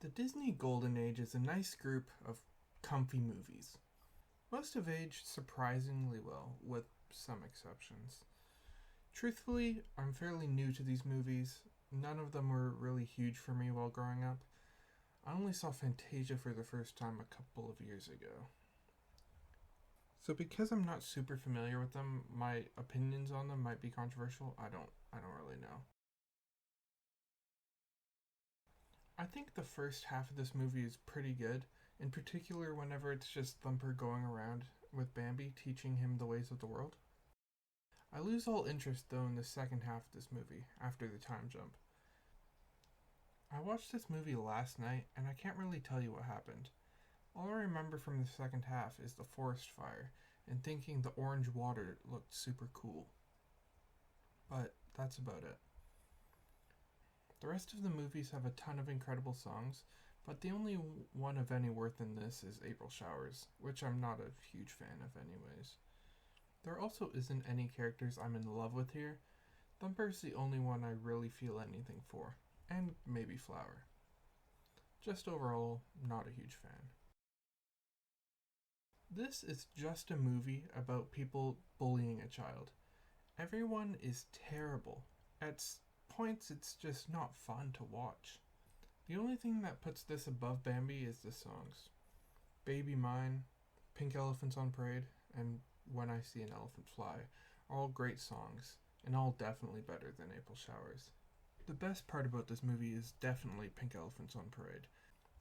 The Disney Golden Age is a nice group of comfy movies. Most have aged surprisingly well, with some exceptions. Truthfully, I'm fairly new to these movies. None of them were really huge for me while growing up. I only saw Fantasia for the first time a couple of years ago. So because I'm not super familiar with them, my opinions on them might be controversial. I don't really know. I think the first half of this movie is pretty good, in particular whenever it's just Thumper going around with Bambi teaching him the ways of the world. I lose all interest though in the second half of this movie, after the time jump. I watched this movie last night and I can't really tell you what happened. All I remember from the second half is the forest fire and thinking the orange water looked super cool. But that's about it. The rest of the movies have a ton of incredible songs, but the only one of any worth in this is April Showers, which I'm not a huge fan of, anyways. There also isn't any characters I'm in love with here. Thumper's the only one I really feel anything for, and maybe Flower. Just overall, not a huge fan. This is just a movie about people bullying a child. Everyone is terrible. At points, it's just not fun to watch. The only thing that puts this above Bambi is the songs. Baby Mine, Pink Elephants on Parade, and When I See an Elephant Fly are all great songs, and all definitely better than April Showers. The best part about this movie is definitely Pink Elephants on Parade.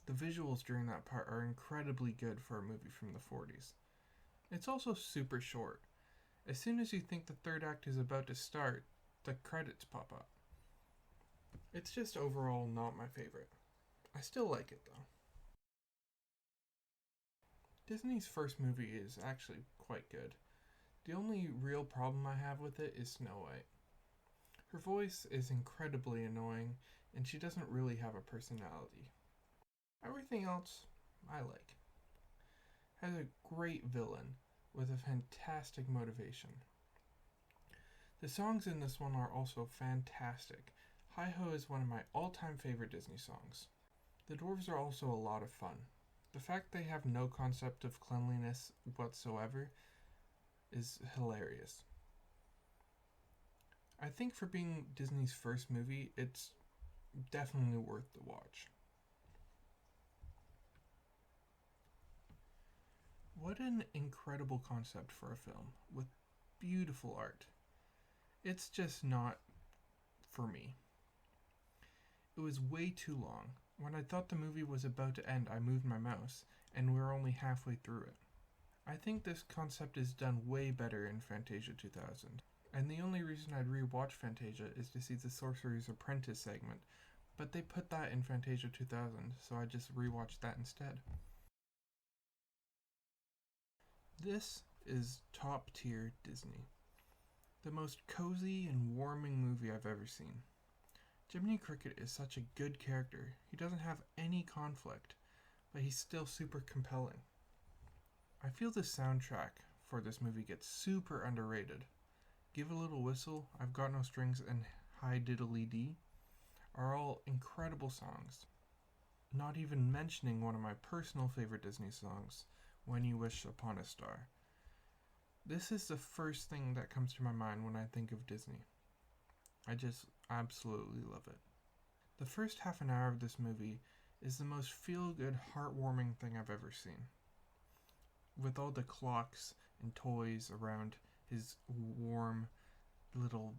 The visuals during that part are incredibly good for a movie from the 40s. It's also super short. As soon as you think the third act is about to start, the credits pop up. It's just overall not my favorite. I still like it though. Disney's first movie is actually quite good. The only real problem I have with it is Snow White. Her voice is incredibly annoying, and she doesn't really have a personality. Everything else, I like. Has a great villain with a fantastic motivation. The songs in this one are also fantastic. Hi Ho is one of my all time favorite Disney songs. The dwarves are also a lot of fun. The fact they have no concept of cleanliness whatsoever is hilarious. I think for being Disney's first movie, it's definitely worth the watch. What an incredible concept for a film with beautiful art. It's just not for me. It was way too long. When I thought the movie was about to end, I moved my mouse, and we were only halfway through it. I think this concept is done way better in Fantasia 2000. And the only reason I'd rewatch Fantasia is to see the Sorcerer's Apprentice segment, but they put that in Fantasia 2000, so I just rewatched that instead. This is top tier Disney. The most cozy and warming movie I've ever seen. Jiminy Cricket is such a good character. He doesn't have any conflict, but he's still super compelling. I feel the soundtrack for this movie gets super underrated. Give a Little Whistle, I've Got No Strings, and Hi Diddly Dee are all incredible songs. Not even mentioning one of my personal favorite Disney songs, When You Wish Upon a Star. This is the first thing that comes to my mind when I think of Disney. I just absolutely love it. The first half an hour of this movie is the most feel good, heartwarming thing I've ever seen. With all the clocks and toys around his warm little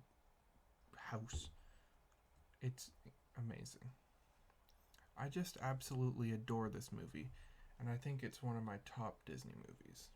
house, it's amazing. I just absolutely adore this movie, and I think it's one of my top Disney movies.